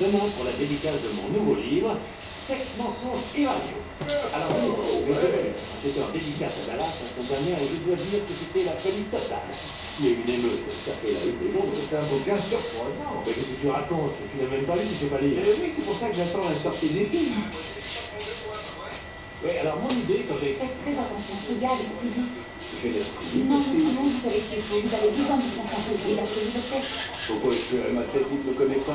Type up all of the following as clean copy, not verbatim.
Demain pour la dédicace de mon nouveau livre, Sexe, mensonges et radio. Alors oui, j'étais en dédicace à Dallas la semaine dernière et je dois dire que c'était la folie totale. Il y a eu une émeute, ça fait la une des jours, c'est un bouquin surprenant. Mais qu'est-ce que tu racontes? Tu n'as même pas lu, tu sais pas lire. Oui, c'est pour ça que j'attends la sortie des films. Oui, alors mon idée, quand j'ai... Faites très attention, ce gars est plus vite. Je vais dire plus vite. Non, vous savez ce qu'il faut. Vous avez besoin de vous concentrer. Il a ce que vous faites. Pourquoi je suis ma tête, il ne me connaît pas?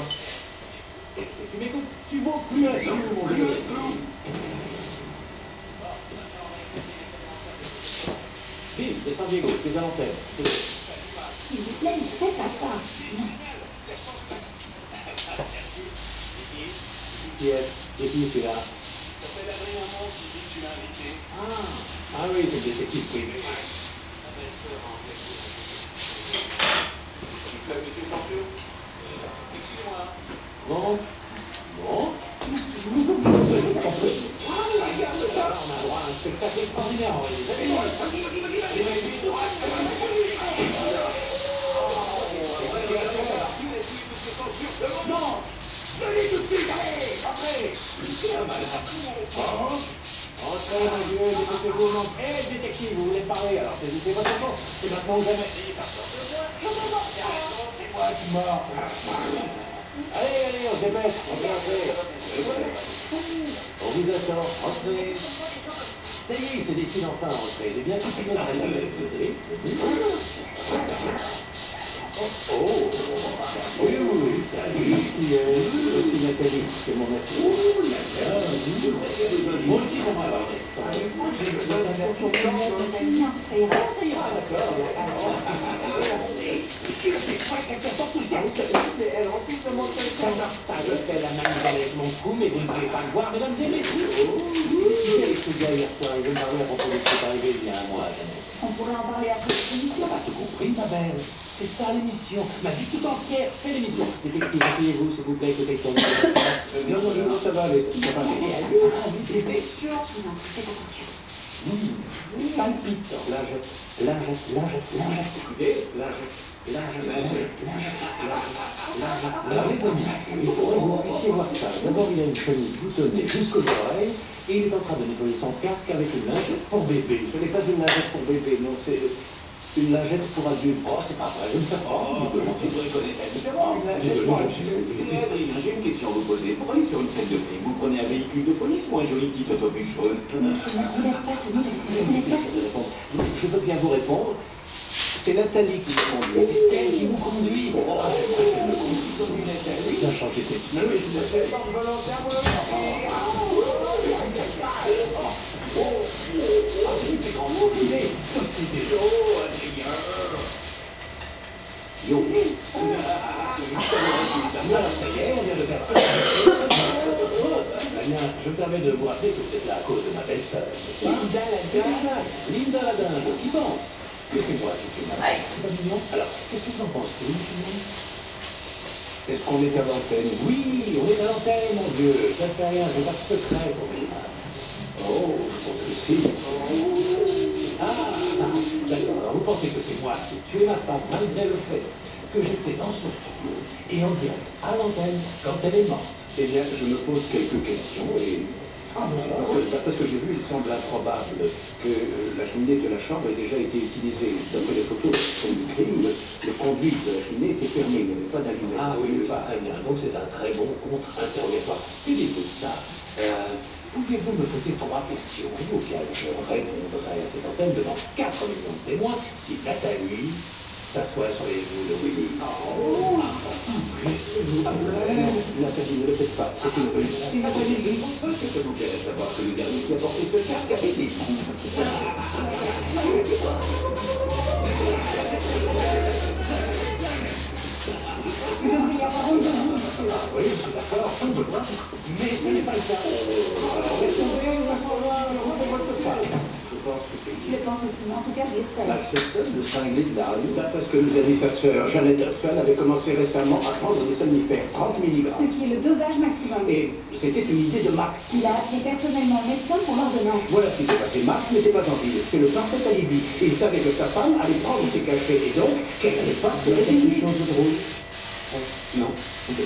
Tu m'écoutes, tu vaux plus à ça, mon Dieu. Vive, de San Diego, c'est à l'antenne. S'il vous plaît, ne faites pas ça. Qui est? Et qui est là? Ah oui, c'est le détective privé. Non. Non. Regarde ça, on a droit à un spectacle extraordinaire. Non. Venez tout de suite, allez, entrez. Entrez, mon Dieu, écoutez-vous, non. Hé, détective, vous voulez parler, alors saisissez votre temps. C'est maintenant ou jamais. C'est moi qui mord. Allez, on se dépêche, on peut entrer. On vous attend, entrez. Ça y est, il se décide enfin à entrer. Il est bien continué dans la table. Oui, salut, c'est Nathalie, c'est mon assistant. Moi aussi, j'aimerais avoir je fais la manip avec mon cou, mais vous ne pouvez pas le voir, mesdames et messieurs. Qui est avec ce gars hier soir? Il veut me parler à propos de ce qui est arrivé il y a un mois, On pourrait en parler après l'émission. t'as tout compris, ma belle. C'est ça l'émission. Ma vie tout entière, c'est l'émission. Détective, asseyez-vous, s'il vous plaît, écoutez ton non, ça va aller. Ça va aller. Ah, oui, c'est sûr. Non, faites attention. Palpitant. Lingette, lingette, lingette, lingette. Écoutez, lingette, lingette, lingette, lingette. Il faudrait que vous puissiez voir ça. D'abord, il a une chemise boutonnée jusqu'aux oreilles et il est en train de nettoyer son casque avec une lingette pour bébé. Ce n'est pas une lingette pour bébé, non, c'est une lingette pour adulte. Oh, c'est pas vrai, je ne sais pas. Vous reconnaissez la différence. J'ai une question à vous poser. Pour aller sur une scène de crime, vous prenez un véhicule de police ou un joli petit autobus jaune? Je peux bien vous répondre. C'est Nathalie qui me conduit. C'est elle qui vous conduit. Oh, c'est vrai qu'elle me conduit comme une Nathalie. Ça a changé ses petits. Mais oui, je ne sais pas volontairement. C'est grand mot, il est. C'était chaud, Adrien. Yo. Ça y est, on vient de faire. Je me permets de vous rappeler que c'est là à cause de ma belle-sœur. Linda la dingue, qui pense. Laissez-moi tout ma mère. C'est pas mignon. Alors, qu'est-ce que vous en pensez, est-ce qu'on est à l'antenne? Oui, on est à l'antenne, mon Dieu. Ça fait rien, j'ai pas de secret pour les femmes. Oh, je pense que si. Ah, d'accord. Alors, vous pensez que c'est moi qui ai tué ma femme, malgré le fait que j'étais dans son studio et en direct à l'antenne quand elle est morte? Eh bien, je me pose quelques questions et... D'après ce que j'ai vu, il semble improbable que la cheminée de la chambre ait déjà été utilisée. D'après les photos du crime, le conduit de la cheminée était fermé, il n'y avait pas d'allumette. Ah oui, très bien. Donc c'est un très bon contre-interrogatoire. Et dites-vous ça, pouvez-vous me poser 3 questions auxquelles je répondrai à cette antenne devant 4 millions de témoins si Nathalie s'assoit sur les genoux de Willy? Nathalie, ne le faites pas, c'est une ruse. Nathalie, je ne pense pas que ça vous plaît à savoir que le dernier qui a porté ce casque a été dit. Vous devriez avoir honte de vous, monsieur. Oui, je suis d'accord, honte de moi, mais ce n'est pas le cas. Alors, répondez, je pense que c'est... Je pense aussi, mais en tout cas, je l'espère. Accepte de cingler de la rue. D'après ce que nous a dit sa sœur, Jeannette Hudson avait commencé récemment à prendre des somnifères, 30 mg. Ce qui est le dosage maximum. Et c'était une idée de Max. Il a appelé personnellement le médecin pour l'ordonnance. Voilà ce qui s'est passé. Max n'était pas en ville. C'est le parfait alibi. Il savait que sa femme allait prendre ses cachets et donc qu'elle n'allait pas se réveiller. Quelque chose de drôle. Non. Okay.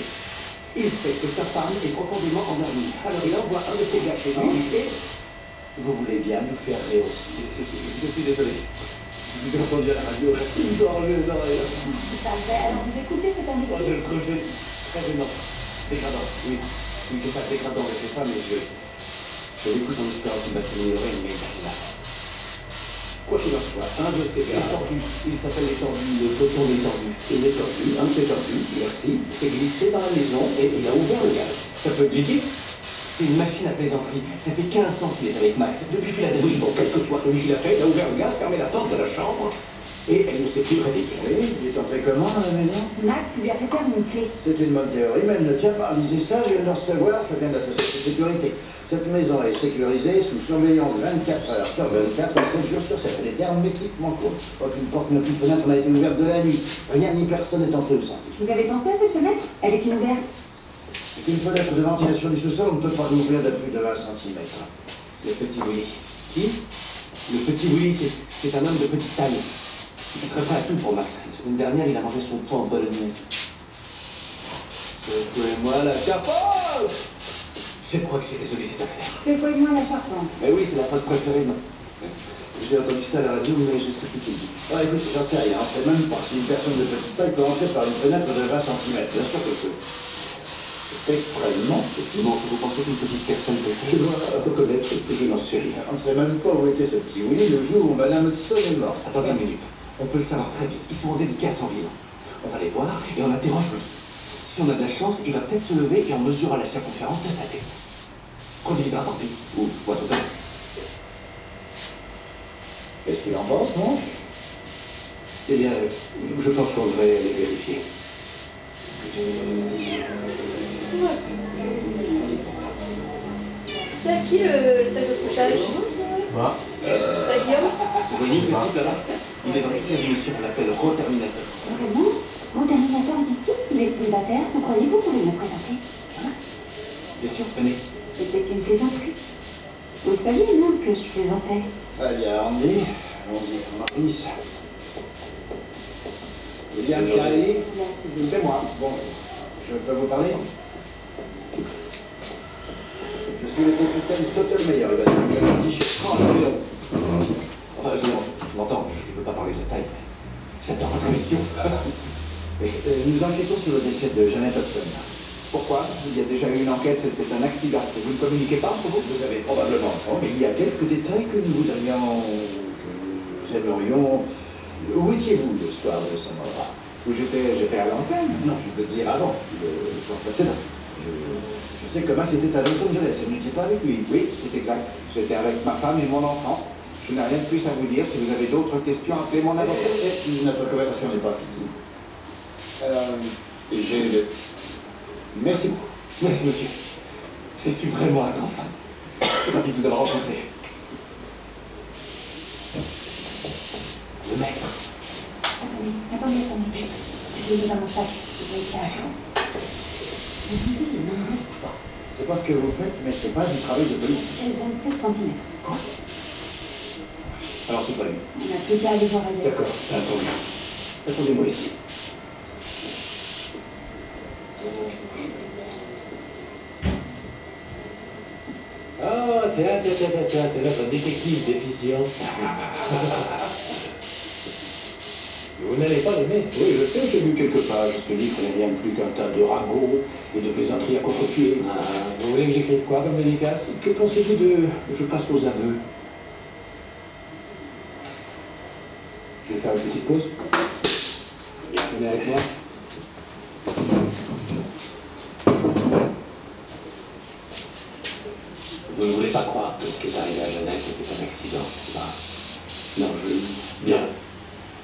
Il sait que sa femme est profondément endormie. Alors il envoie un de ses gars chez lui et... Vous voulez bien nous faire rire aussi? Je suis désolé. J'ai entendu à la radio, j'ai dans les oreilles. C'est parfait. Alors vous écoutez cette Oh, je année. le trouve très gênant. Dégradant, oui. Oui, c'est pas dégradant, je sais pas, mais je l'écoute en espérant qu'il va s'améliorer, mais là. Quoi qu'il en soit, un de ces gars, il s'appelle l'étendu, le peloton d'étendu. Et l'étendu, un de ces tendus, merci, s'est glissé dans la maison et il a ouvert le gaz. Ça peut être Gigi? C'est une machine à plaisanterie. Ça fait 15 ans qu'il est avec Max. Depuis qu'il a des... Oui, bon, quel que soit celui qui l'a fait, il a ouvert le gaz, fermé la porte de la chambre, et elle ne s'est plus réveillée. Oui, il est entré comment à la maison? Max lui a fait perdre une clé. C'est une bonne théorie, mais elle ne tient pas. Lisez ça, je viens de le recevoir, ça vient de la société de sécurité. Cette maison est sécurisée sous surveillance 24 heures sur 24 et 7 jours sur 7. Elle est hermétiquement close. Aucune porte, ni aucune fenêtre n'a été ouverte de la nuit. Rien ni personne n'est entré ou sorti. Vous avez pensé à cette fenêtre? Elle est ouverte. C'est une fenêtre de ventilation du sous-sol, on ne peut pas l'ouvrir de plus de 20 cm. Le petit Willy. Qui? Le petit Willy, c'est un homme de petite taille. Il serait prêt à tout pour Max. La semaine dernière, il a mangé son poids en bolognaise. Secouez-moi la capote! Je crois que c'est résolu cette affaire. Secouez-moi la charpente. Mais oui, c'est la phrase préférée, non? J'ai entendu ça à la radio, mais je sais plus qui le dit. Ah, écoute, j'en sais rien, on sait même pas si une personne de petite taille peut entrer par une fenêtre de 20 cm. Bien sûr que peut. C'est extrêmement petit. Bon, vous pensez qu'une petite personne peut Je faire? dois reconnaître que je n'en sais rien. On ne sait même pas où était ce petit Willy le jour où Madame Hudson est morte. Attendez une minute. On peut le savoir très vite. Ils sont en dédicace en ville. On va les voir et on interroge lui. Si on a de la chance, il va peut-être se lever et on mesurera la circonférence de sa tête. Conduisera tant pis. Ou tout à l'heure. Qu'est-ce qu'il en pense, non? Eh bien, je pense qu'on devrait aller vérifier. C'est à qui le sac de couchage? Quoi? C'est à Guillaume? Vous voyez le type là-bas? Il est dans toutes les émissions, on l'appelle Roterminator. Vraiment? Mon terminateur d'ici, il est célibataire, vous croyez que vous pouvez me présenter? Bien sûr, venez. C'était une plaisanterie. Vous saviez, non, que je plaisantais. Très bien, Andy. Allons-y, Maurice. William Carey, c'est moi. Bonjour. Je peux vous parler? Je suis le capitaine Stottelmeyer, il va dire un t-shirt 30 millions. Enfin, je m'entends, je ne peux pas parler de la taille, mais j'adore la collection. Nous enquêtons sur le décès de Janet Hudson. Pourquoi? Il y a déjà eu une enquête, c'était un accident. Vous ne communiquez pas entre vous? Vous avez probablement tort, mais il y a quelques détails que nous aimerions... Où étiez-vous le soir de ce moment-là? Où j'étais à l'antenne? Non, je veux dire avant, le soir précédent. Je sais que Max était à Los Angeles, vous n'étiez pas avec lui. Oui, c'est exact. J'étais avec ma femme et mon enfant. Je n'ai rien de plus à vous dire. Si vous avez d'autres questions, appelez mon avocat. Notre conversation n'est pas finie. Merci beaucoup. Merci, monsieur. Je suis vraiment un grand fan. Ravi de vous avoir rencontré. Le maître. Attendez. Je vais dans mon sac. Je vais faire. Vous disiez, ne me reste pas. C'est pas ce que vous faites, mais c'est pas du travail de police. 27 cm. Quoi? Alors c'est pas lui. On a plus qu'à aller voir ailleurs. D'accord, attendez. Attendez-moi ici. Ah, tiens, c'est notre détective déficient. Vous n'allez pas l'aimer? Oui, je sais, j'ai lu quelques pages. Ce livre n'est rien de plus qu'un tas de ragots et de plaisanteries à contre-pied. Ah, vous voulez que j'écrive quoi comme dédicace? Que pensez-vous de... Je passe aux aveux. Je vais faire une petite pause. Venez avec moi. Vous ne voulez pas croire que ce qui est arrivé à Jeannette était un accident, c'est pas? Non, Bien.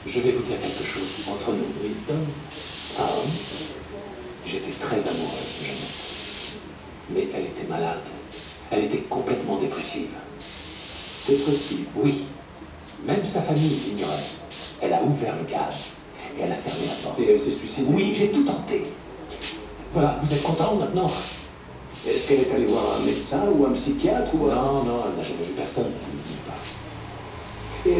Je vais vous dire quelque chose entre nous, oui. J'étais très amoureuse de Jeannette. Mais elle était malade. Elle était complètement dépressive. Dépressive? Oui. Même sa famille l'ignorait. Elle a ouvert le gaz et elle a fermé la porte. Et elle s'est suicidée? Oui, j'ai tout tenté. Voilà, vous êtes content maintenant? Est-ce qu'elle est allée voir un médecin ou un psychiatre ou un... Non, elle n'a jamais vu personne. Et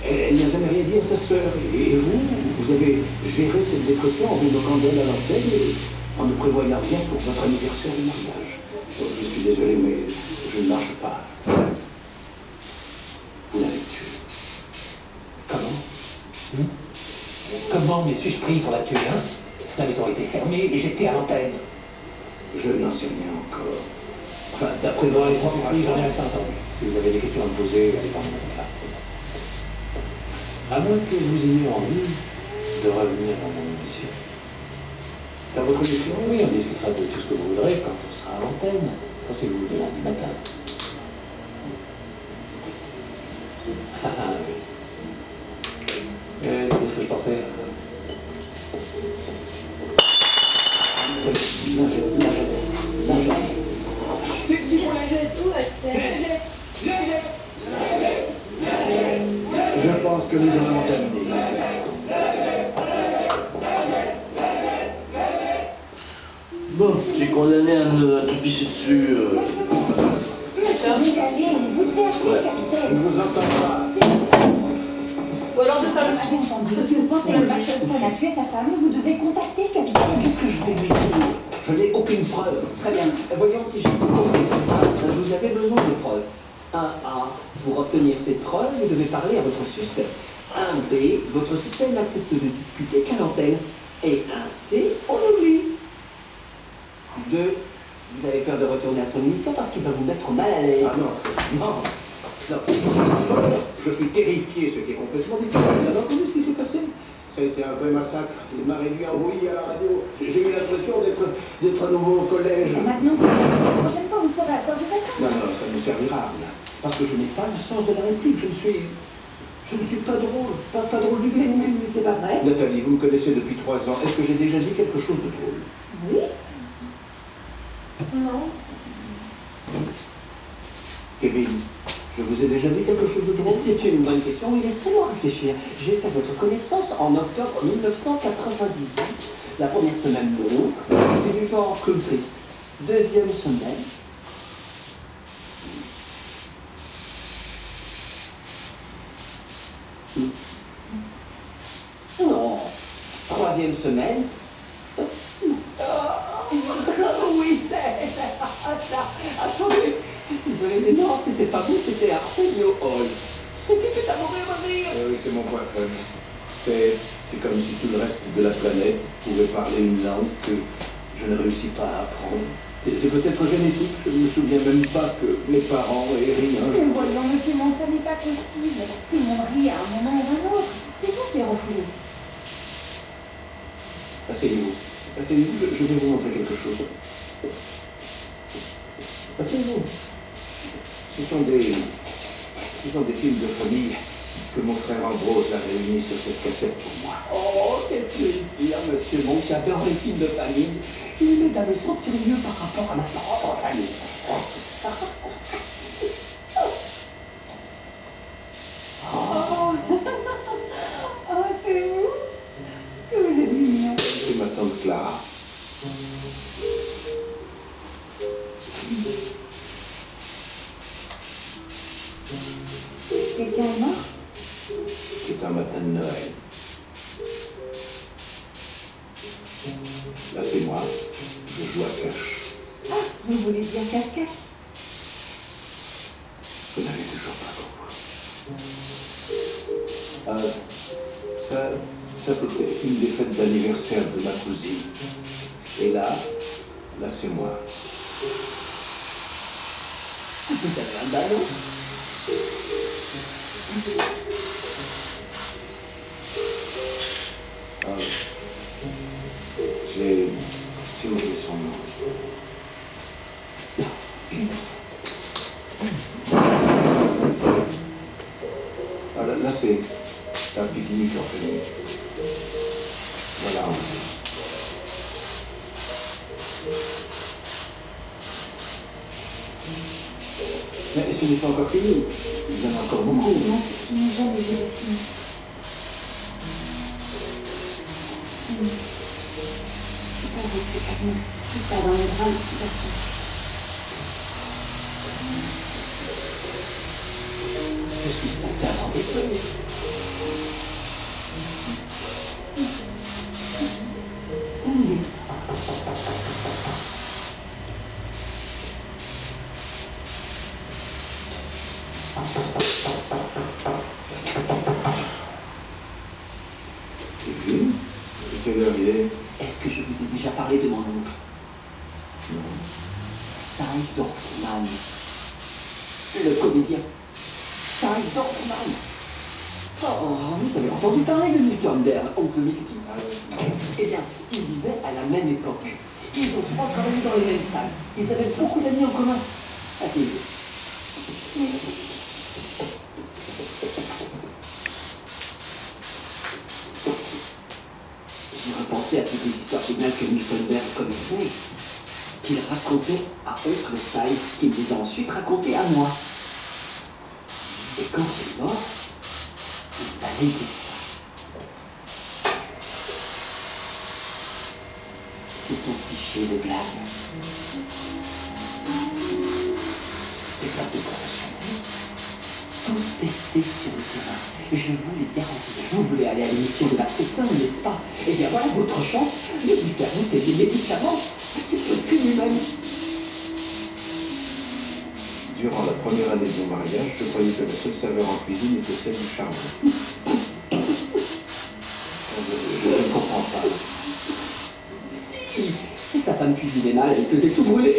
elle n'a jamais rien dit à sa sœur. Et vous avez géré cette dépression en vous moquant d'elle à l'antenne et en ne prévoyant rien pour votre anniversaire de mariage. Oh, je suis désolé, mais je ne marche pas. Vous l'avez tuée. Comment? Comment m'y suis-je pris pour la tuer, hein? La maison était fermée et j'étais à l'antenne. Je n'en sais rien encore. Enfin, d'après Dans votre les trois prix, j'en ai assez entendu. Si vous avez des questions à me poser, allez voir mon avocat. À moins que vous ayez envie de revenir dans mon émission. Dans votre émission? Oui, on discutera de tout ce que vous voudrez quand on sera à l'antenne. Pensez-vous de lundi matin? Ah oui. Qu'est-ce que je pensais? Je pense que nous allons terminer. Bon, tu es condamné à te pisser dessus. Vous allez vous faire, capitaine. Je vous entends pas. Ou alors de faire le Avez entendu? Vous pensez que Max Hudson a tué sa femme? Vous devez contacter le capitaine. Qu'est-ce que je vais lui dire? Je n'ai aucune preuve. Très bien. Voyons si j'ai compris. Vous avez besoin de preuves. 1A. Pour obtenir ces preuves, vous devez parler à votre suspect. 1B. Votre suspect n'accepte de discuter qu'à l'antenne. Et 1C. On oublie. 2. Vous avez peur de retourner à son émission parce qu'il va vous mettre mal à l'aise. Ah non. Non. Je suis terrifié, ce qui est complètement différent. Vous avez entendu ce qui s'est passé? Ça a été un vrai massacre. Il m'a réduit en bouillie à la radio. J'ai eu l'impression d'être à nouveau au collège. Et maintenant, la prochaine fois, vous ferez attention à ça. Non, ça ne me servira à rien. Parce que je n'ai pas le sens de la réplique. Je ne suis pas drôle. Pas drôle du tout. Mais c'est pas vrai. Nathalie, vous me connaissez depuis 3 ans. Est-ce que j'ai déjà dit quelque chose de drôle? Oui. Non. Kevin, je vous ai déjà dit quelque chose de drôle? C'est une bonne question. Oui, laissez-moi réfléchir. J'ai fait votre connaissance en octobre 1998. La première semaine, non. C'est du genre cool triste. Deuxième semaine. Non. 3e semaine. Oui, attendez. Désolé, mais non, c'était pas vous, c'était Arsenio Hall. C'était à mourir de rire. Oui, c'est mon point faible. C'est comme si tout le reste de la planète pouvait parler une langue que je ne réussis pas à apprendre. C'est peut-être génétique, je ne me souviens même pas que mes parents aient rien. Mais voyons, monsieur, mon ça n'est pas possible. Tout le monde rit à un moment ou à un autre. C'est vous qui refusez. Asseyez-vous. Asseyez-vous, je vais vous montrer quelque chose. Asseyez-vous. Ce sont des films de famille que mon frère Ambrose a réunis sur cette cassette pour moi. Oh, quel plaisir, monsieur. Bon, j'adore les films de famille. Il m'aide à me sentir mieux par rapport à ma propre famille. Oh, c'est vous. Que vous êtes mignon. C'est ma tante Clara. Quelqu'un est mort? C'est un matin de Noël. Là, c'est moi. Je joue à cache. Ah, vous voulez dire cache-cache? Vous n'avez toujours pas compris. Ça c'était une des fêtes d'anniversaire de ma cousine. Et là c'est moi. Vous avez un ballon? J'ai oublié son nom. Là c'est un pique-nique en famille. Voilà. Mais ce n'est pas encore fini. Il y en a encore beaucoup. Non, je n'ai jamais vu le film. C'est pas vrai, c'est pas bien. Tout ça dans les bras, c'est pas ça. Je suis passé avant des feuilles. Et puis, quelle heure il est? Est-ce que je vous ai déjà parlé de mon oncle? Non. Sy Dorfman. Le comédien. Sy Dorfman. Oh, vous avez entendu parler de Newton, oncle Mickey? Eh bien, ils vivaient à la même époque. Ils ont souvent travaillé dans les mêmes salles. Ils avaient beaucoup d'amis en commun. Asseyez-vous. J'ai repensé à toutes les histoires géniales que Newtonberg connaissait, qu'il racontait à oncle Sy, qu'il les a ensuite racontées à moi. Et quand il est mort, il a légué ça. C'est son fichier de glane. C'est pas de professionnel. Tout testé sur le terrain. Et je vous l'ai garanti. Vous voulez aller à l'émission de la personne, n'est-ce pas? Eh bien voilà votre chance de lui faire goûter des médicaments qui sont inhumains. Durant la première année de mon mariage, je croyais que la seule saveur en cuisine était celle du charbon. Je ne comprends pas. Si sa femme cuisinait mal, elle faisait tout brûler.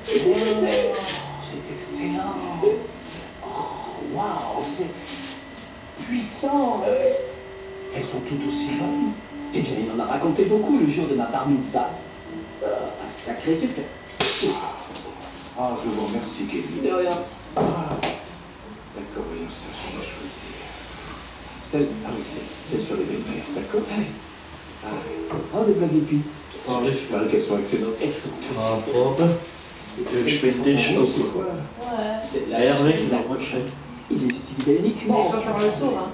C'est excellent. Oh, waouh, c'est puissant. Elles sont toutes aussi bonnes. Eh bien, il en a raconté beaucoup le jour de ma bar mitzvah. Un sacré succès. Ah, je vous remercie, Kevin. De rien. Ah, d'accord, voyons ça, je vais choisir. Celle sur les belles-mères, d'accord? Oh, des blagues épis. Il paraît qu'elles sont excellentes. Ah, propre. Tu veux que je paye tes choses? C'est quoi? Ouais. La Hervé qui la l'a prochaine. Il les utilise uniquement. Il faut faire le tour, hein.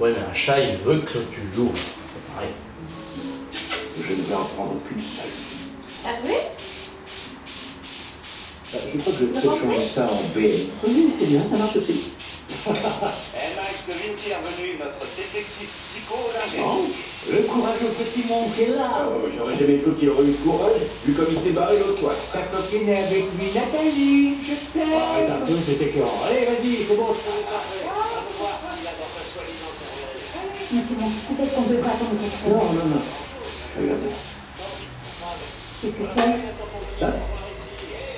Ouais, mais un chat, il veut que tu l'ouvres. C'est pareil. Je ne vais en prendre qu'une seule. Hervé? Je crois que je vais peut-être changer ça en BM. Oui, c'est bien, ça marche aussi. Eh, Max, Vinci est revenu, notre détective psycho l'ingénieur. Non, le courageux petit monde qui est là. J'aurais jamais cru qu'il aurait eu le courage, vu comme il s'est barré l'autre fois. Sa copine est avec lui, Nathalie, je t'aime. Arrête un peu, c'est écœurant. Allez, vas-y, c'est bon. Monsieur Monk, peut-être qu'on devrait attendre quelque chose. Non, non, non. Regardez. Qu'est-ce que c'est? Ça,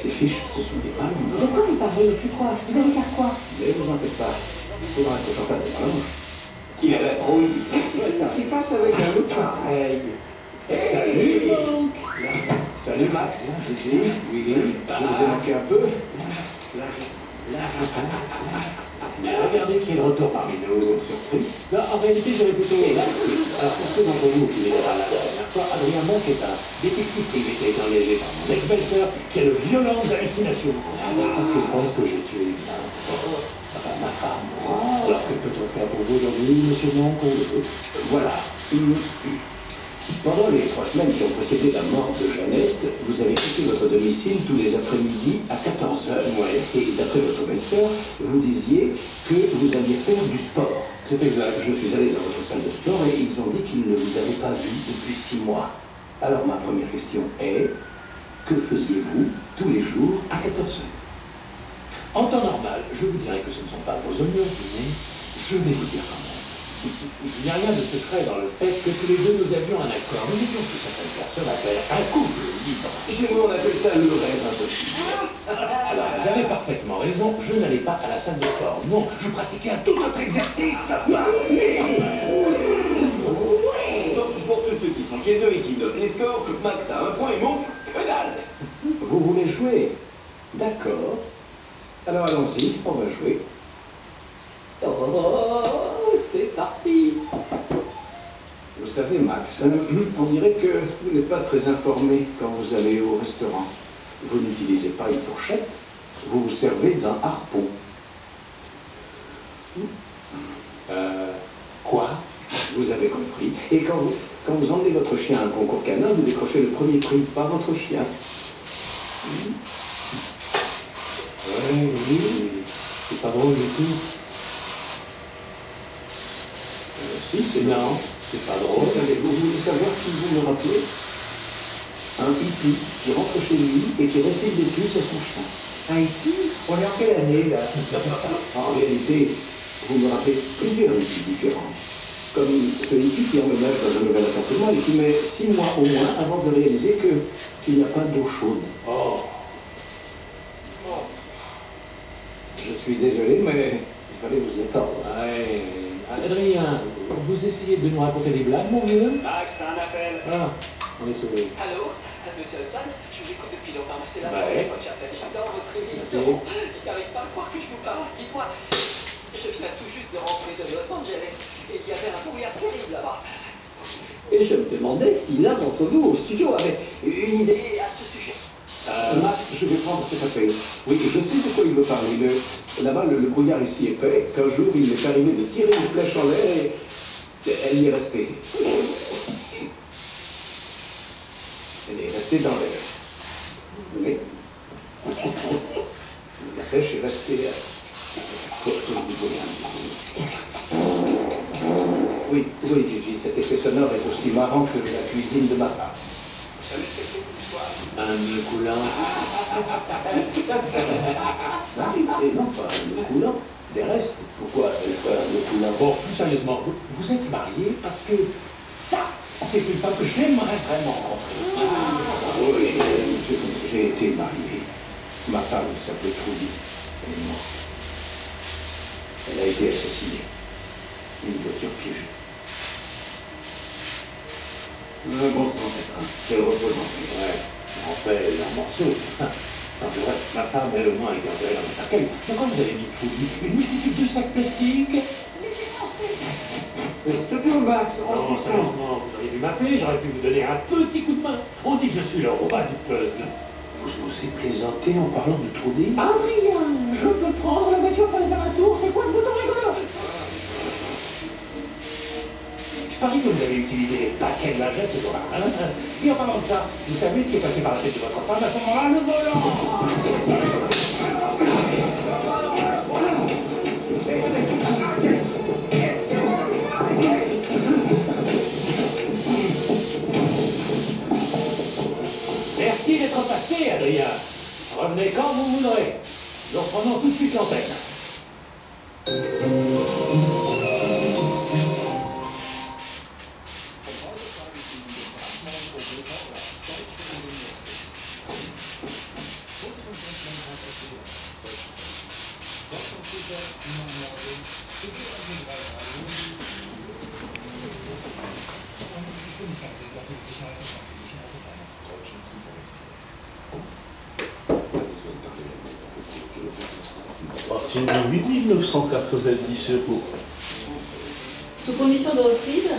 ces fiches, ce sont des palmes. De quoi vous parlez? C'est quoi? Vous allez faire quoi? Ne vous en faites pas. Il faudra que j'en fasse des palmes. Il a la trouille. Qui passe avec un autre pareil. Salut, Monk. Salut, Max. Gigi, Willy. Vous vous avez manqué un peu? Mais regardez qui est de retour parmi nous. Surpris. Là, en réalité, j'aurais plutôt... Alors, pour ceux d'entre vous qui n'étaient pas là la dernière fois, Adrien Monk est un détective privé qui a été engagé par mon ex-belle-sœur qui a de violentes hallucinations. Parce qu'il pense que j'ai tué ma femme. Alors, que peut-on faire pour vous aujourd'hui, monsieur Monk? Voilà. Pendant les 3 semaines qui ont précédé la mort de Jeannette, vous avez quitté votre domicile tous les après-midi à 14h. Ouais. Et d'après votre belle-sœur, vous disiez que vous alliez faire du sport. C'est exact. Je suis allé dans votre salle de sport et ils ont dit qu'ils ne vous avaient pas vu depuis 6 mois. Alors ma première question est, que faisiez-vous tous les jours à 14h? En temps normal, je vous dirais que ce ne sont pas vos oignons, mais je vais vous dire quand même. Il n'y a rien de secret dans le fait que tous les deux nous avions un accord. Nous étions ce que certaines personnes appellent un couple libre. Chez moi, on appelle ça le rêve impossible. Alors, vous avez parfaitement raison, je n'allais pas à la salle de sport. Non, je pratiquais un tout autre exercice. Donc, pour tous ceux qui sont chez eux et qui notent les scores, Max a 1 point et Monk, que dalle. Vous voulez jouer? D'accord. Alors allons-y, on va jouer. Oh, c'est parti. Vous savez, Max, on dirait que vous n'êtes pas très informé quand vous allez au restaurant. Vous n'utilisez pas une fourchette, vous vous servez d'un harpon. Quoi? Vous avez compris. Et quand vous emmenez votre chien à un concours canin, vous décrochez le premier prix, pas votre chien. Oui, c'est pas drôle du tout. Si, c'est Non, c'est pas drôle. Vous voulez savoir qui vous me rappelez? Un hippie qui rentre chez lui et qui reste des puces à son chien. Un hippie? On est en quelle année, là? En réalité, vous me rappelez plusieurs hippies différents. Comme ce hippie qui emménage dans un nouvel appartement et qui met 6 mois au moins avant de réaliser qu'il n'y a pas d'eau chaude. Oh. Je suis désolé, mais il fallait vous attendre. Ouais. Adrien, vous essayez de nous raconter des blagues, mon vieux? Max, t'as un appel. Ah, on est sauvé. Allô, monsieur Hudson, je vous écoute depuis longtemps, mais c'est la Ouais. première fois que j'appelle. J'adore votre émission. Je n'arrive pas à croire que je vous parle. Dites-moi, je viens tout juste de rentrer de Los Angeles et il y avait un brouillard terrible là-bas. Et je me demandais si l'un d'entre vous au studio avait une idée à ce sujet. Max, je vais prendre cet appel. Oui, je sais de quoi il veut parler. Là-bas, le brouillard est si épais qu'un jour, il m'est arrivé de tirer une flèche en l'air et elle y est restée. Elle est restée dans l'air. Oui. La flèche est restée à côté du brouillard. Oui, oui, Gigi, cet effet sonore est aussi marrant que la cuisine de ma femme. Vous savez ce que c'est une histoire? Un nœud coulant. Non, pas un nœud coulant. Des restes. Pourquoi elle fait un nœud coulant? Bon, plus sérieusement, vous êtes mariés parce que ça, c'est une femme que j'aimerais vraiment rencontrer. Oui, j'ai été marié. Ma femme s'appelait Trudy. Elle est morte. Elle a été assassinée. Une voiture piégée. Un bon sang, c'est un. Quel représentant. Ouais, en fait, un morceau. Non, c'est vrai, ma femme, elle au moins, a été enterrée dans un cercueil. Mais quand vous avez dit tout, une multitude de sacs plastiques. C'est tout, Max. Non, sérieusement, vous auriez dû m'appeler, j'aurais pu vous donner un petit coup de main. On dit que je suis le roi du puzzle. Vous osez plaisanter en parlant de Trudy? Ah, rien, je peux prendre la voiture pour aller faire un tour, c'est quoi le bouton rigolo? Je parie que vous avez utilisé les paquets de la jette ce jour-là. Et en parlant de ça, vous savez ce qui est passé par la tête de votre femme à ce moment-là, le volant. Nous reprenons tout de suite l'antenne. À partir de 8 990 euros. Sous condition de reprise.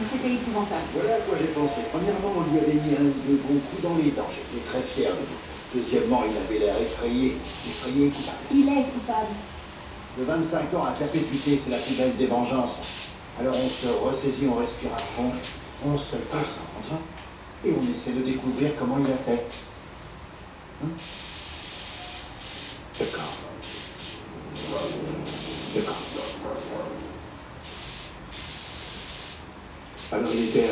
C'était épouvantable. Voilà à quoi j'ai pensé. Premièrement, on lui avait mis un ou deux bons coups dans les dents. J'étais très fier de vous. Deuxièmement, il avait l'air effrayé. Effrayé et coupable. Il est coupable. De 25 ans à perpétuité, c'est la plus belle des vengeances. Alors on se ressaisit, on respire à fond, on se concentre et on essaie de découvrir comment il a fait. Hein? D'accord. D'accord. Alors il était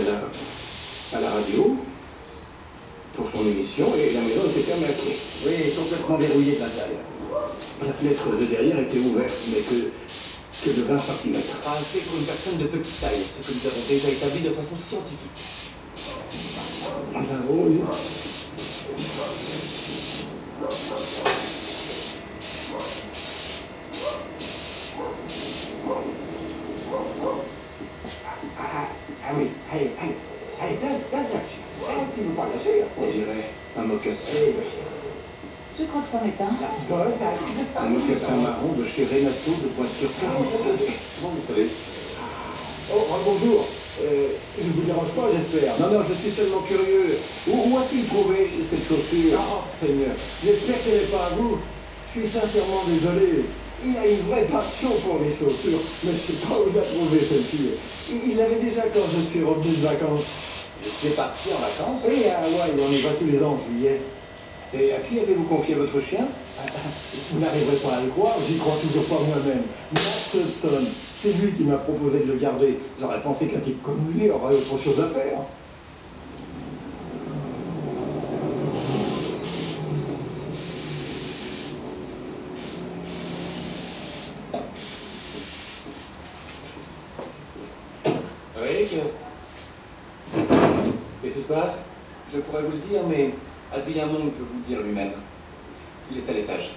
à la radio pour son émission et la maison était fermée à clé. Oui, complètement verrouillée de l'intérieur. La fenêtre de derrière était ouverte, mais que de 20 cm. C'est pour une personne de petite taille, ce que nous avons déjà établi de façon scientifique. Oui. Ah oui, allez, tu nous parles de ça. On dirait un mocassin. Je crois que ça m'éteint. Un mocassin marron de chez Renato de Pointure 45. Comment vous savez? Oh, bonjour. Je ne vous dérange pas, j'espère. Non, je suis seulement curieux. Où a-t-il trouvé cette chaussure? Oh, Seigneur. J'espère qu'elle n'est pas à vous. Je suis sincèrement désolé. Il a une vraie passion pour les chaussures, mais je ne sais pas où il a trouvé celle-ci. Il l'avait déjà quand je suis revenu de vacances. C'est parti en vacances? Et à Hawaï, on y va tous les ans en juillet. Et à qui avez-vous confié votre chien? Vous n'arriverez pas à le croire, j'y crois toujours pas moi-même. Max Stone, c'est lui qui m'a proposé de le garder. J'aurais pensé qu'un type comme lui aurait autre chose à faire. Oui, qu'est-ce qui se passe? Je pourrais vous le dire, mais Adrien Monk peut vous le dire lui-même. Il est à l'étage.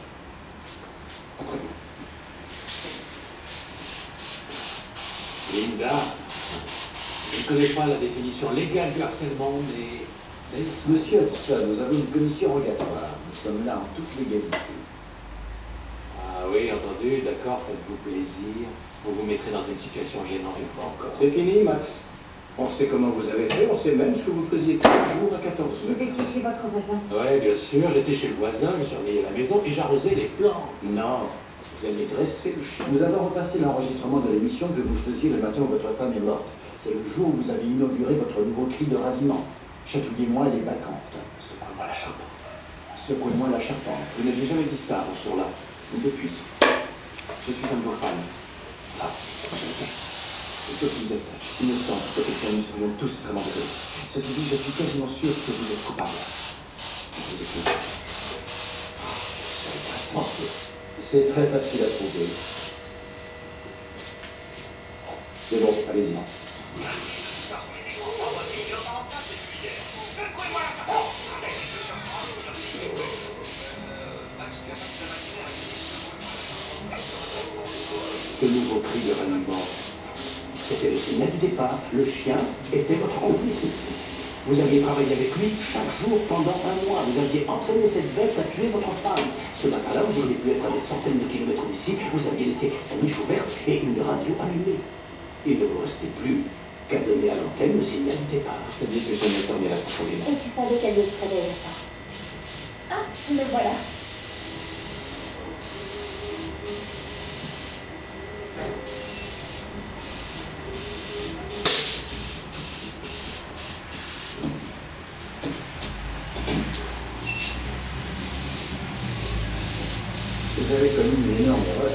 Linda, je ne connais pas la définition légale du harcèlement, mais... Monsieur Hudson, nous avons une commission rogatoire. Nous sommes là en toute légalité. Ah oui, entendu, d'accord, faites-vous plaisir. Vous vous mettrez dans une situation gênante une fois encore. C'est fini, Max. On sait comment vous avez fait, on sait même ce que vous faisiez tous les jours à 14 Vous heures. étiez chez votre voisin. Ouais, bien sûr, j'étais chez le voisin, je surveillais la maison et j'arrosais les plantes. Non, vous allez dresser le chien. Nous avons repassé l'enregistrement de l'émission que vous faisiez le matin où votre femme est morte. C'est le jour où vous avez inauguré votre nouveau cri de raviment. Chatouillez-moi, elle est vacante. Secouez-moi la charpente. Secouez-moi la charpente. Vous n'avez jamais dit ça, ce jour-là. Depuis. Je suis un de vos fans. Ah, Je sais que vous êtes innocent, peut-être que nous serions tous vraiment désolés. Ceci dit, je suis quasiment sûr que vous êtes coupable. Je vous écoute. C'est très facile à trouver. C'est bon, allez-y. Ce nouveau cri de ralliement, c'était le signal du départ. Le chien était votre complice. Vous aviez travaillé avec lui chaque jour pendant un mois. Vous aviez entraîné cette bête à tuer votre femme. Ce matin-là, vous auriez pu être à des centaines de kilomètres d'ici. Vous aviez laissé la niche ouverte et une radio allumée. Il ne vous restait plus qu'à donner à l'antenne le signal du départ. C'est-à-dire que je m'attendais à la prochaine. Et tu savais qu'elle ne serait derrière ça. Ah, le voilà. Vous avez commis une énorme erreur.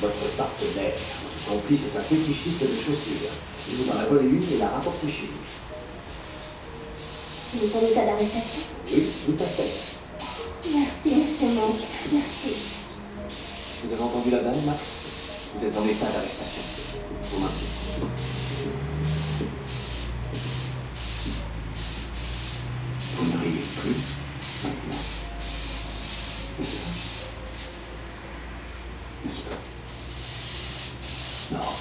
Votre partenaire, votre complice, est un fétichiste de chaussures. Il vous en a volé une et l'a rapportée chez lui. Il est en état d'arrestation. Oui, tout à fait. Merci, monsieur Monk. Merci. Vous avez entendu la dame, Max? Vous êtes en état d'arrestation. Vous mentez. Vous ne riez plus maintenant. N'est-ce pas? Non.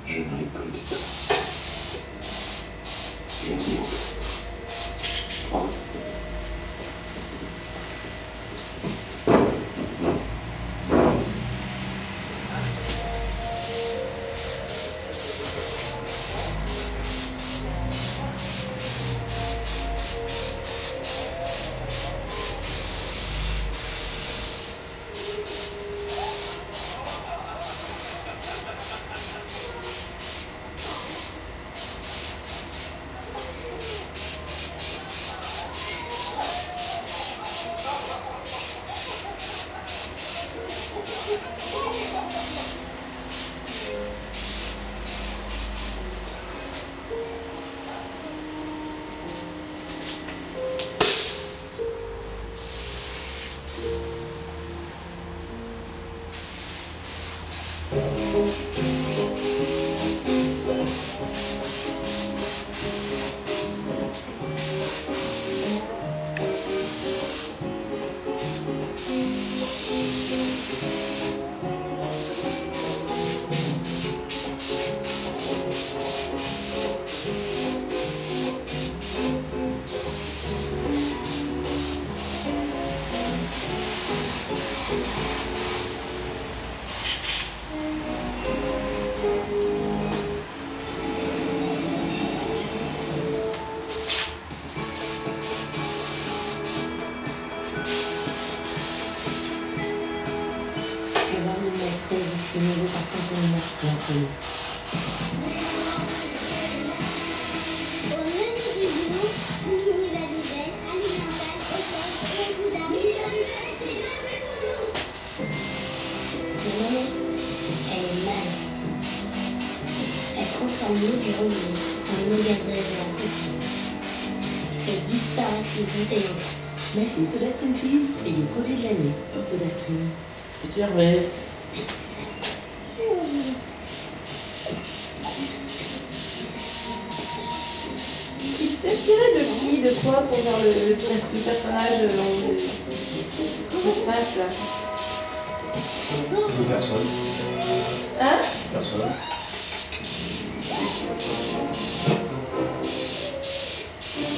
Je ne ris plus de toi. Bien mieux. Oh. Au menu du jour, mini babybel, alimentaire, en eau du robinet, en eau gazeuse et en coton. Elle disparaît sous bouteille. Machine SodaStream Cheese et le produit de l'année. SodaStream. Petit Hervé. Il s'est inspiré de qui, de quoi pour faire le personnage personnage là? Personne. Hein? Personne.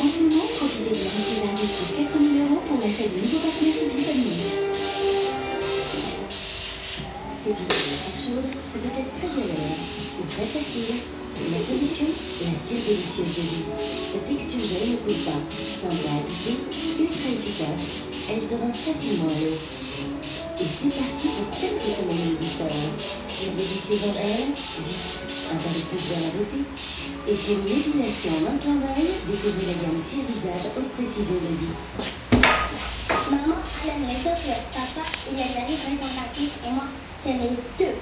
En ce moment, profitez de l'entrée jusqu'à 4 000 € pour l'achat de nouveaux partenaires vitamines. Ces vitamines très chaudes, ça peut être très à l'aise ou très facile. La solution, la cire délicieuse de vie. Sa texture gel ne coûte pas, simple à appliquer, ultra efficace. Elle se rince facilement à l'eau. Et c'est parti pour 4 semaines de douceur. Cire délicieuse en gel, vite, un pas de plus vers la beauté. Et pour une épilation en un clin d'œil, découvrez la gamme cire visage haute précision de vie. Maman, elle aime les deux fleurs. Papa, il aime la livraison gratuite et moi, j'aime les deux.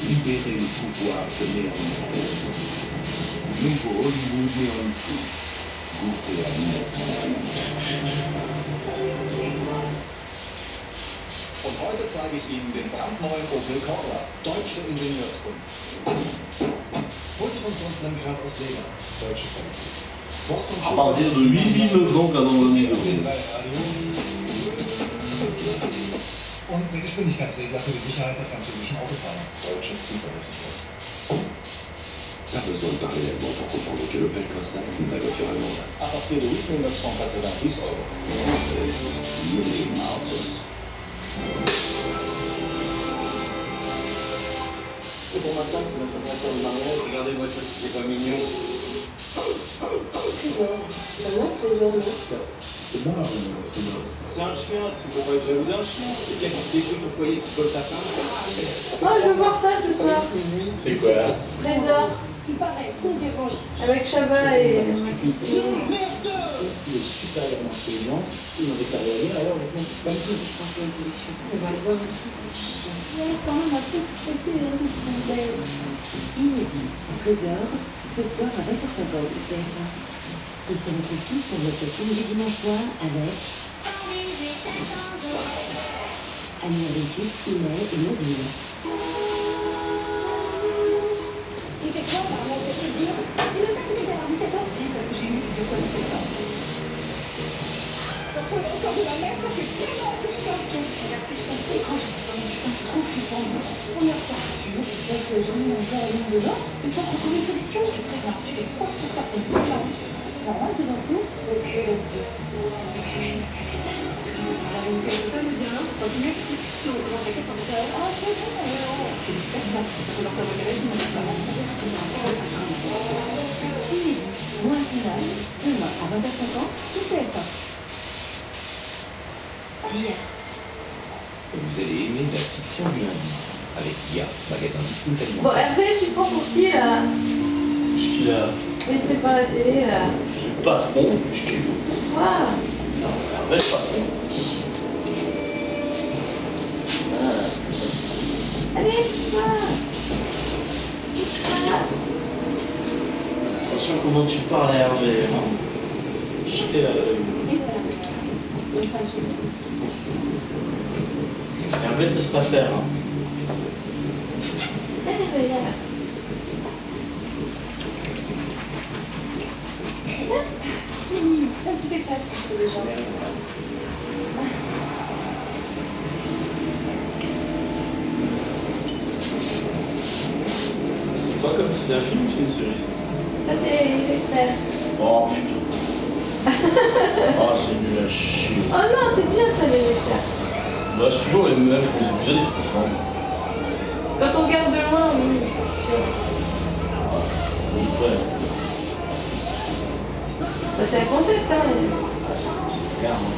Libérer le pouvoir de Néon. Nouveau Hollywood Néon Food. Goûtez à Und heute zeige ich Ihnen den brandneuen Opel Corsa. Deutsche Ingenieurskunst. Multifunktionslenkrad aus Leder. Deutsche Qualität. À partir de 8000 donc à Londres. Und der Geschwindigkeitsregler für die Sicherheit der französischen Autofahrer. Deutsche Zuverlässigkeit. Pas besoin de parler allemand pour comprendre que l'Opel Corsa est une belle voiture allemande. À partir de 8 990 €. Lieben Autos. C'est pour ma femme, c'est notre première fois de mariage. Regardez-moi ça, c'est pas mignon. Trésor. C'est un trésor, non? C'est bon, Trésor. C'est un chien, tu peux pas être jaloux d'un chien. C'est bien quand tu découvres ton foyer, tu voles ta femme. Oh, je veux voir ça ce soir. C'est quoi? Trésor. Il paraît qu'on dérange ici. Avec Chabat et Il est supérieurement intelligent, il n'en déclare rien, alors je pense pas du tout. Je pense à une solution. On va aller voir aussi. Il y a quand même un peu stressé les gens qui sont belles. Inédit. Trésor. Ce soir à 20h50 sur TF1. Ils se retrouvent tous pour votre film du dimanche soir avec Annie Régis, Inet et Mobile. Tu fais quoi par mon péché de dire? Tu veux pas que j'ai avoir 17 ans? Si, parce que j'ai eu de quoi 17 ans. Quand on est encore de la merde, ça fait tellement puissant que la puissance c'est quand je suis trop flippant. Première fois, tu veux que j'en ai un verre et une dedans, il faut qu'on trouve une solution. Je suis très bien, tu fais quoi pour faire comme ça? C'est normal, tes enfants? Donc, ça me bien, quand tu m'expliques si on commence à faire comme ça, ah, c'est bon, c'est super ça. Alors, t'as mon garage, je m'en ai pas Moi, final, demain à 20h50 sur TF1. Dia. Vous allez aimer la fiction du lundi. Avec Dia, magasin Discount Alimentaire. Bon, Hervé, tu te prends pour qui là? Qui là? Il se fait pas la télé là. Je suis patron, plus que Toi? non, Hervé, le patron. Allez, toi! Attention comment tu parles à Hervé. Hein. Jeter la Et voilà. Bonne fin de journée. Hervé, te laisse pas faire. Hein. Hervé, là. Jenny, ça ne se fait pas de pousser les gens. C'est pas comme si c'est un film ou c'est une série. Ça, c'est l'expert. Oh putain. Ah, c'est nul à chier. Oh non, c'est bien ça, les experts. Bah, c'est toujours les mêmes épisodes, ils se ressemblent. Quand on regarde de loin, oui. Ouais. Bah, c'est un concept, hein. Clairement.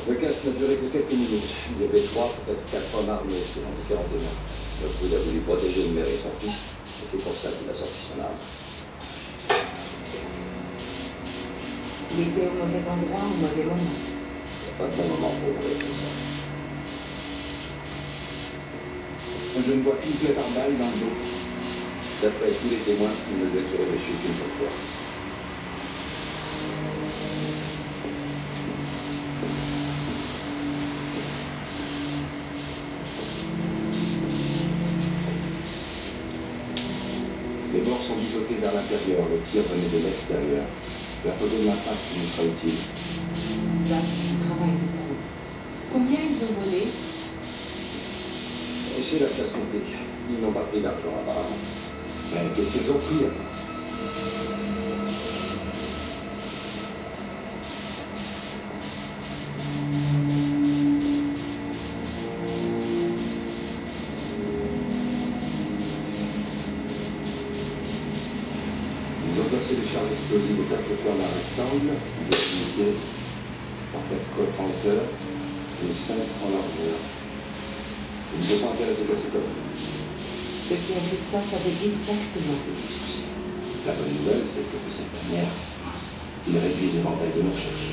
Le casse n'a duré que quelques minutes. Il y avait 3, peut-être 4 hommes armés selon différents témoins. Le coude a voulu protéger une mère et son fils, et c'est pour ça qu'il a sorti son arme. Il était au mauvais endroit, au mauvais moment. Il n'y a pas de bon moment pour mourir comme ça. Je ne vois qu'une plaie par balle dans le dos. D'après tous les témoins, il ne devait tirer dessus qu'une seule fois. Les morts sont disloqués vers l'intérieur, le tir venait de l'extérieur. La photo de ma face nous sera utile. Ça, c'est un travail de pro. Combien ils ont volé? Et c'est là que ça se complique. Ils n'ont pas pris d'argent apparemment. Mais qu'est-ce qu'ils ont pris alors? Ils ont placé des charges explosives aux 4 coins d'un rectangle, de unité, en 4 coffres en hauteur et 5 en largeur. Ils se sont intéressés à ces coffres. Ceux qui avaient ça savaient exactement ce qu'ils cherchaient. La bonne nouvelle, c'est que de cette manière, ils réduisent l'éventail de nos recherches.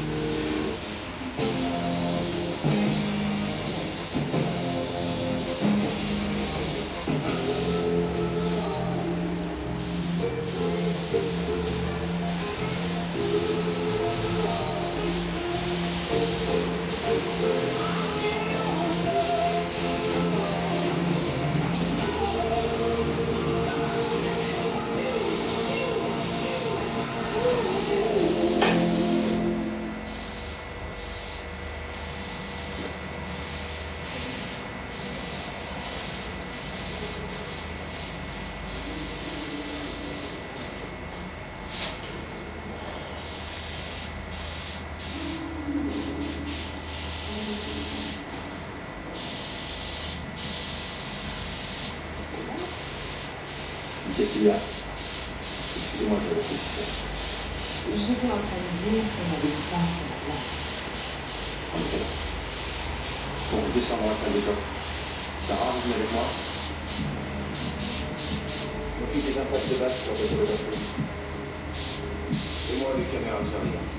Qu'est-ce qu'il y a? Excusez-moi, je réfléchis. J'étais en train de dire qu'on avait ça sur la place. En effet. Bon, descends-moi à des coffres. Sarah, vous venez avec moi? M'occupe des impacts de base sur le téléphone. Et moi, les caméras de surveillance.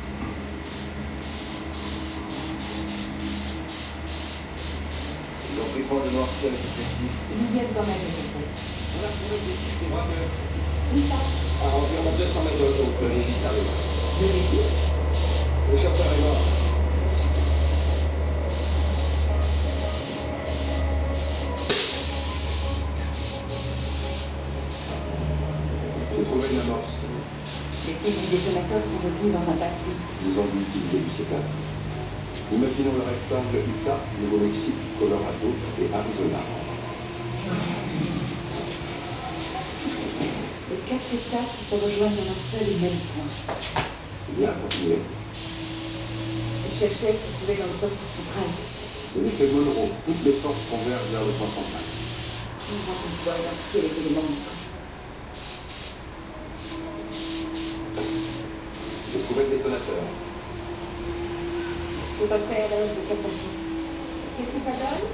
Ils ont pris soin de noircir les effectifs. Ils viennent quand même, les effectifs. À environ 200 mètres de haut, le légiste arrive. Le régime? Le chauffeur est mort. J'ai trouvé une amorce. Les pieds du détonateur sont retenus dans un passé. Ils ont dû utiliser du C4. Imaginons le rectangle Utah, Nouveau-Mexique, Colorado et Arizona. Les 4 États qui se rejoignent dans un seul et même point. Bien, continuez. Ils cherchaient ce qui se trouvait dans le poste central. De l'effet Monroe, toutes les forces convergent vers le point central. On va pouvoir identifier les éléments du camp. J'ai trouvé le détonateur. Je passerai à l'âge de captation. Qu'est-ce que ça donne?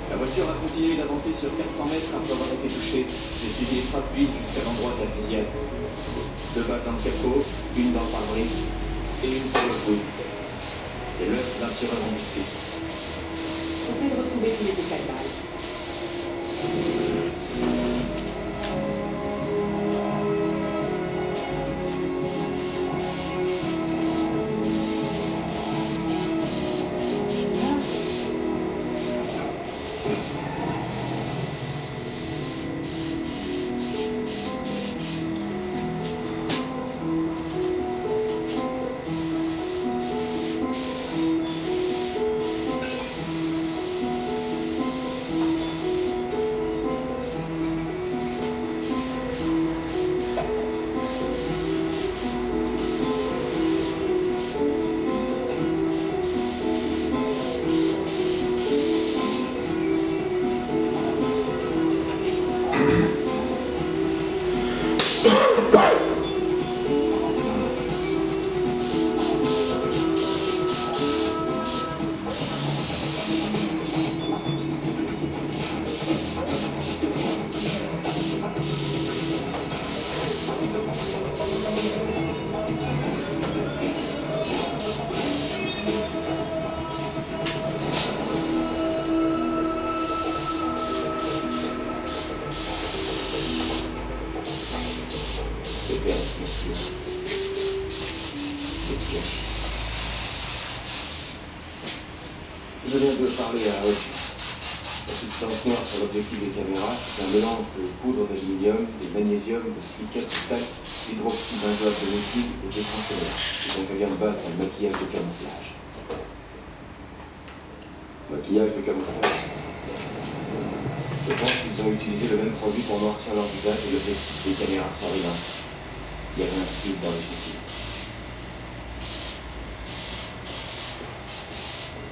La voiture a continué d'avancer sur 400 mètres après avoir été touchée. J'ai suivi les traces d'huile jusqu'à l'endroit de la fusillade. 2 balles dans le capot, une dans le pare-brise et une sur le coude. C'est l'œuf d'un tireur indiscret. J'essaie de retrouver tous les détails de balles. Je viens de parler à Hodge. La substance noire sur l'objectif des caméras, c'est un mélange de poudre d'aluminium, de magnésium, de silicate de talc, d'hydroxybenzoate de méthyle et d'essence solaire. Et donc elle vient de battre un maquillage de camouflage. Maquillage de camouflage. Je pense qu'ils ont utilisé le même produit pour noircir leur visage et l'objectif des caméras de surveillance. Il y avait un style dans les chaussures.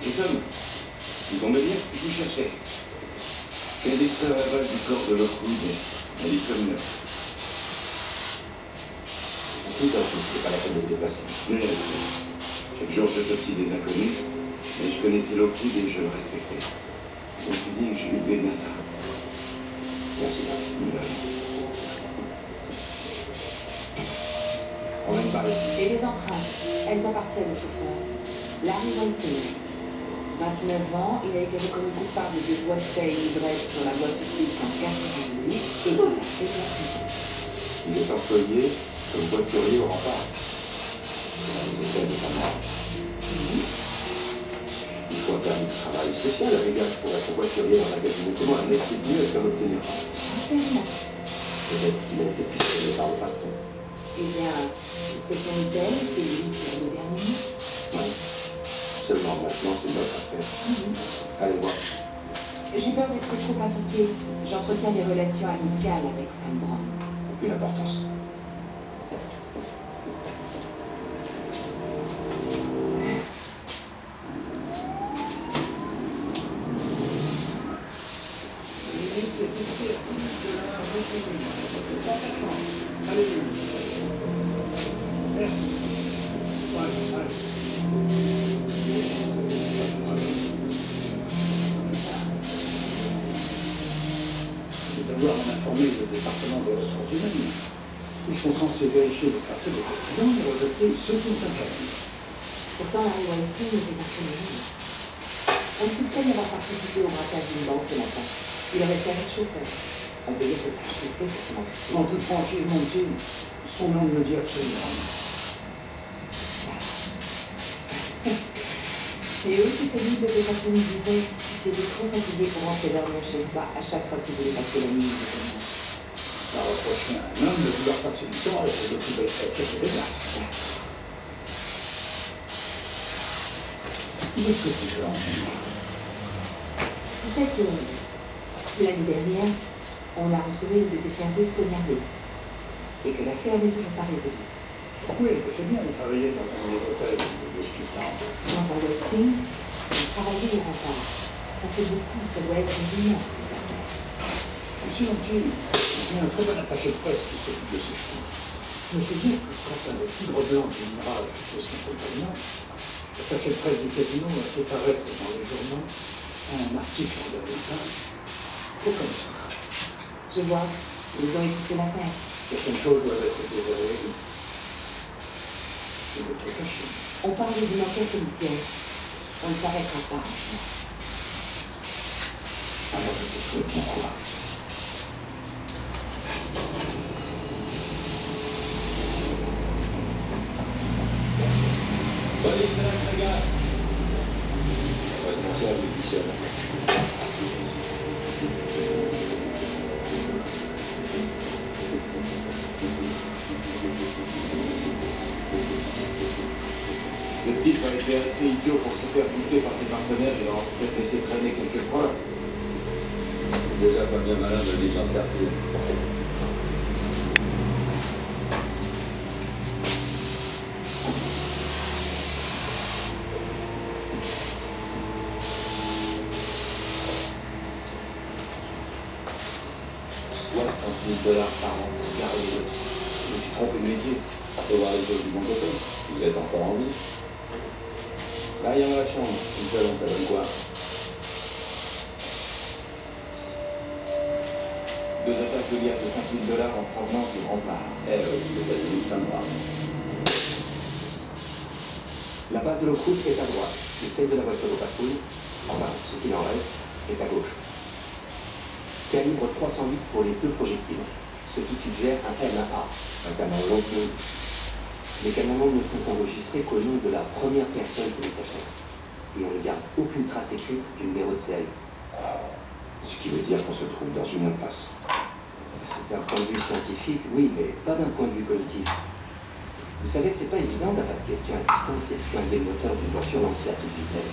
Et comme ils vont me dire ce que vous cherchez. Il y a des preuves à base du corps de Lockwood, elle est comme neuf. Tout à fait, c'est pas la peine de le dépasser. Mais chaque jour je aussi des inconnus, mais je connaissais Lockwood et je le respectais. Je me suis dit que je lui devais bien ça. Merci. On a une balle. Et les empreintes, elles appartiennent au chauffeur. Larry Walton. 29 ans, il a été reconnu coupable de voies de fait et l'ivresse sur la voie publique en 98 et voilà, c'est la prison. Il est employé comme voiturier au rempart. C'est de sa mort. Il faut un permis de travail spécial à Vegas pour être voiturier dans un cabinet. Comment un métier de mieux est qu'un obtenir un? Peut-être qu'il a été pistonné par le patron. Eh bien, c'est son hôtel, c'est lui qui a le dernier mot. Oui. Seulement maintenant, c'est notre affaire. Allez voir. J'ai peur d'être trop impliquée. J'entretiens des relations amicales avec Sam Brown. Aucune importance. Devoir en informer le département des ressources humaines. Ils sont censés vérifier les personnes des documents et rejeter ceux qui sont classiques. Pourtant, Larry Walton n'était pas criminel. On soupçonne d'avoir participé au braquage d'une banque ce matin. Il aurait servi de chauffeur. On peut dire que ça a fait forcément. En toute franchise, mon petit, son nom me dit absolument rien. Et eux, tu t'es dit de quand tu me disais, tu étais trop fatigué pour rentrer dormir chez toi à chaque fois que tu voulais passer la nuit. Ça reproche à un homme de vouloir passer du temps avec de plus belles créatures que des glaces. Qu'est-ce que tu fais en ce moment? Tu sais que l'année dernière, on a retrouvé une de tes services poignardés et que l'affaire n'est toujours pas résolue. Oui, c'est bien de travailler dans un des hôtels de l'hospital. Dans ta webteam, on travaillait les remparts. Ça fait beaucoup, ça doit être évident. Ici, mon petit, il y a un très bon attaché de presse qui s'occupe de ces choses. Je me souviens que quand un tigre blanc du mirage fait son compagnon, l'attaché de presse du casino a fait paraître dans les journaux un article en dernière page. C'est comme ça. Je vois, ils ont écouté l'affaire. Certaines choses doivent être désolées. C'est votre cachet. On parle d'une enquête policière. On ne s'arrêtera pas. Alors, je te souhaite bon courage. Ce type a été assez idiot pour se faire buter par ses partenaires et leur peut-être laisser traîner quelques preuves. Déjà pas bien malin de le dire dans ce quartier. $60 000 par an pour garder l'autre. Je me suis trompé de métier. Faut voir les choses du bon côté. Vous êtes encore en vie. Là, il y en a la chambre. Une seule, ça donne quoi? 2 attaques de gaz de $5 000 en provenance du rempart. Eh oui, les États-Unis, ça me va. La base de l'Ocroupe est à droite, et celle de la voiture de patrouille, enfin, ce qu'il en reste, est à gauche. Calibre 308 pour les 2 projectiles, ce qui suggère un M1A, un canon long. Les canons longs ne sont enregistrés qu'au nom de la première personne qui les achète. Et on ne garde aucune trace écrite du numéro de série. Ce qui veut dire qu'on se trouve dans une impasse. D'un point de vue scientifique, oui, mais pas d'un point de vue cognitif. Vous savez, c'est pas évident d'abattre quelqu'un à distance et de flinguer le moteur d'une voiture lancée à toute vitesse.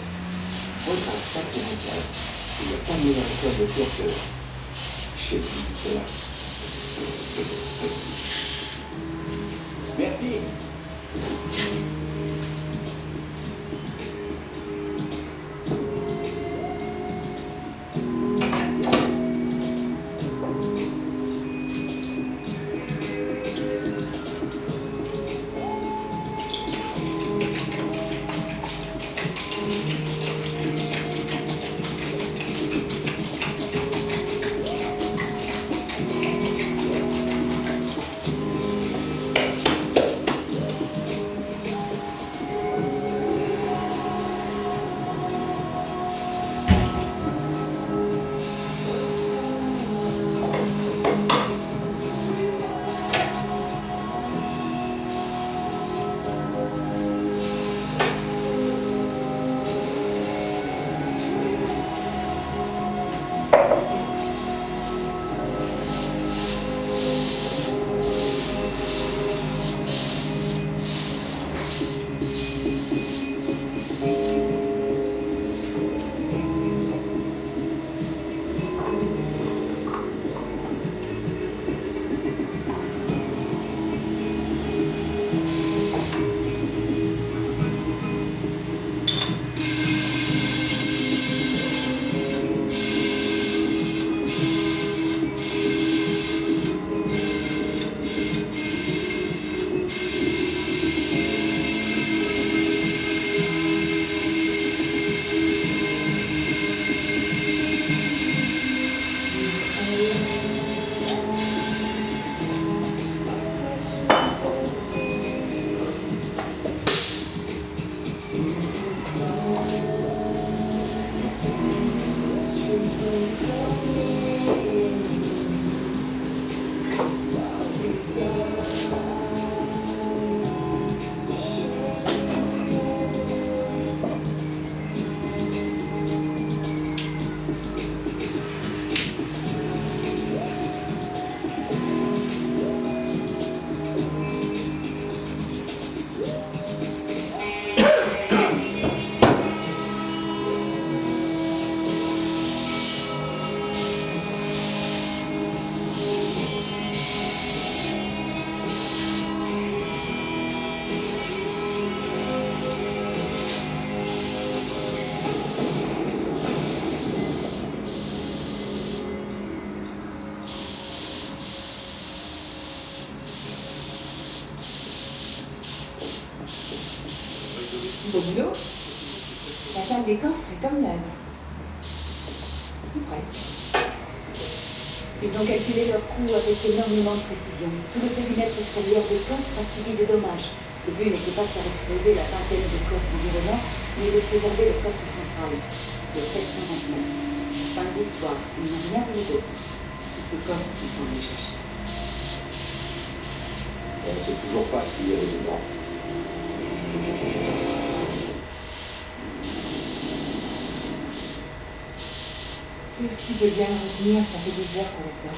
Moi, c'est un sacré montage. Il n'y a pas de meilleure école de tir que chez vous, là. Merci. Au boulot, la salle des coffres est comme neuve. Ou presque. Ils ont calculé leur coût avec énormément de précision. Tout le périmètre extérieur des coffres a subi des dommages. Le but n'était pas de faire exploser la vingtaine de coffres environnants, mais de préserver le coffre central, le 729. Fin de l'histoire, ils n'ont rien volé d'autre. C'est le coffre qui sont allés chercher. On ne sait toujours pas ce qu'il y avait dedans. Qu'est-ce qui peut bien retenir? Ça fait des heures qu'on est là.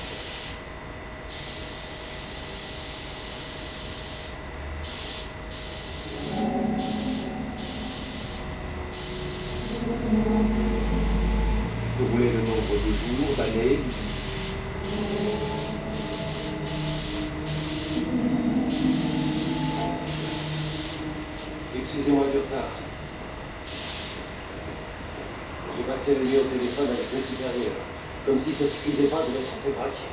Vous voulez le nombre de jours, d'années? Excusez-moi du retard. J'ai passé la nuit au téléphone avec le supérieur, comme si ça suffisait pas de m'être fait braquer.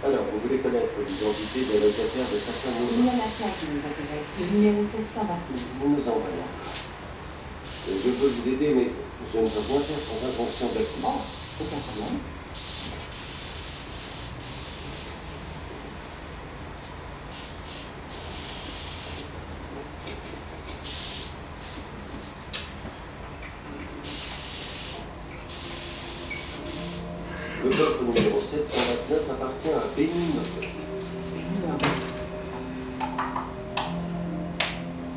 Alors, vous voulez connaître l'identité des locataires de certains Il y en a qu'un qui nous intéresse, le numéro 729. Vous nous envoyez. Je peux vous aider, mais je ne peux rien faire sans injonction d'actif. Bon, aucun problème. Le coffre numéro 729 appartient à Bénin.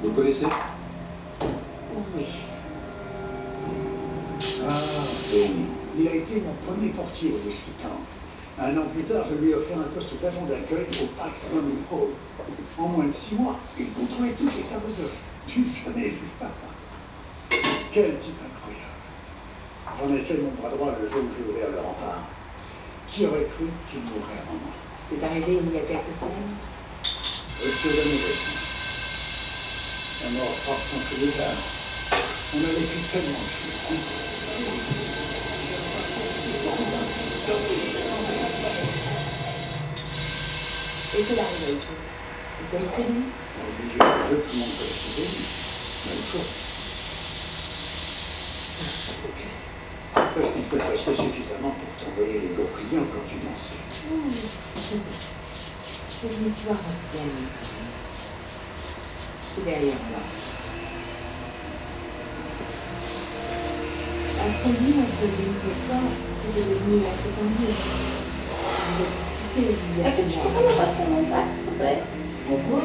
Vous connaissez? Oui. Ah, oui. Il a été mon premier portier au Whisky Town. Un an plus tard, je lui ai offert un poste d'agent d'accueil au Park Swimming Hall. En moins de 6 mois, il contrôlait toutes les carrosseurs. Tu jamais vu ça. Quel type incroyable. J'en ai fait mon bras droit le jour où j'ai ouvert le rempart. Qui aurait cru qu'il mourrait avant moi? C'est arrivé il y a quelques semaines. C'est jamais la mort frappe contre les arts. On a vécu tellement de choses. Et c'est l'arrivée. Vous connaissez lui? Au milieu du jeu, tout le monde connaissait lui. Même chose. Parce qu'il peut rester suffisamment pour t'envoyer les gourpillons quand tu n'en sais. C'est une histoire ancienne. C'est derrière moi. À ce qu'on dit entre lui et toi, c'est devenu assez tendu. Vous êtes discuté il y a Est-ce que tu peux me passer mon sac, s'il te plaît? Mon quoi?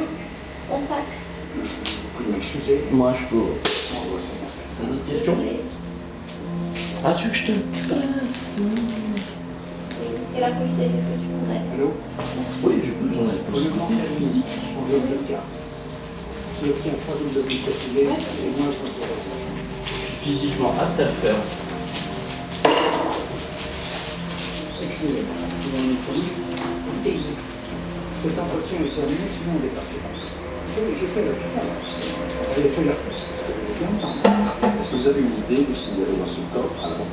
Mon sac. Vous pouvez m'excuser? Moi, je peux. Envoie ça m'appelle. T'as d'autres questions? Ah, tu veux que je te le passe? Et la politesse, est-ce que tu pourrais? Allô? Oui, je peux, j'en ai plus. On veut que le cas. Je tiens 3 doubles de vitesse, et moi, je m'en Physiquement apte à le faire. Excusez-moi, tu vas nous police? Cet entretien est terminé, sinon on dépasse les temps. Oui, je fais l'hôpital. Elle est très là. Est-ce que vous avez une idée de ce qu'il y avait dans ce coffre alors?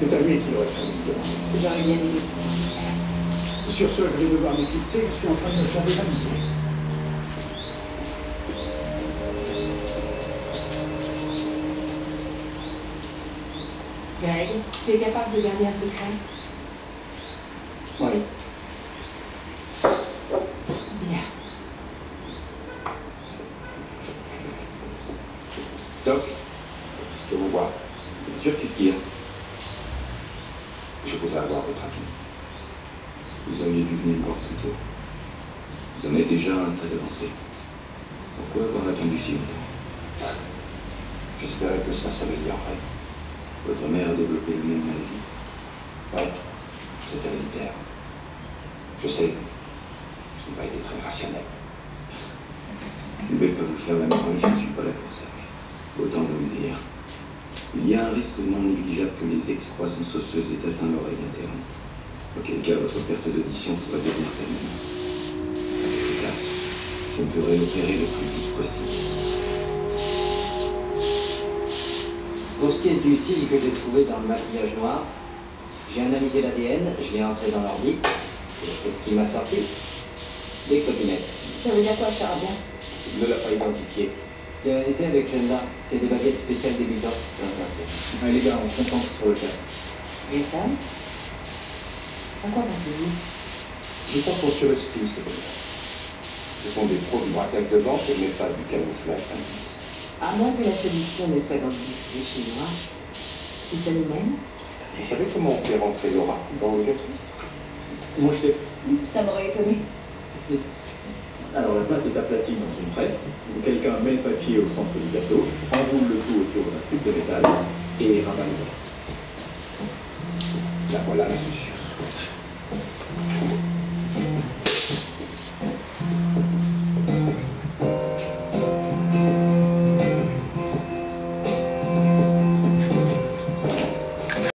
C'est à lui qu'il aurait fallu me demander. J'aurais bien aimé. Sur ce, je vais devoir m'éclipser, je suis en train de me faire dévaliser. Greg, tu es capable de garder un secret? Oui. Bien. Doc, je vous vois. Bien sûr, qu'est-ce qu'il y a? Je voudrais avoir votre avis. Vous auriez dû venir me voir plus tôt. Vous en êtes déjà à un stade avancé. Pourquoi avoir attendu si longtemps? J'espérais que ça s'améliorerait. Votre mère a développé la même maladie. Ouais, c'est héréditaire. Je sais, je n'ai pas été très rationnel. Je ne vais pas vous faire la morale, je ne suis pas là pour ça. Autant vous le dire. Il y a un risque non négligeable que les excroissances osseuses aient atteint l'oreille interne. Auquel cas, votre perte d'audition pourrait devenir permanente. Efficace. Vous devrez opérer le plus vite possible. Pour ce qui est du cil que j'ai trouvé dans le maquillage noir, j'ai analysé l'ADN, je l'ai entré dans l'ordi. Et qu'est-ce qui m'a sorti? Des copinettes. Ça veut dire quoi, Charabia? Il ne l'a pas identifié. Il y a un essai avec Linda. C'est des baguettes spéciales débutants. Allez les gars, on se concentre sur le cas. Et ça? À quoi pensez-vous? Je pense qu'on surestime ces baguettes. Ce sont des produits braquages de vente, mais pas du camouflage indice. À moins que la solution ne soit dans le disque chinois. C'est ça nous-mêmes? Vous savez comment on fait rentrer Laura dans le gâteau? Moi je sais. Ça m'aurait étonné. Alors la pâte est aplatie dans une presse, où quelqu'un met le papier au centre du gâteau, enroule le tout autour d'un tube de métal et rabat le bord. Là voilà la solution.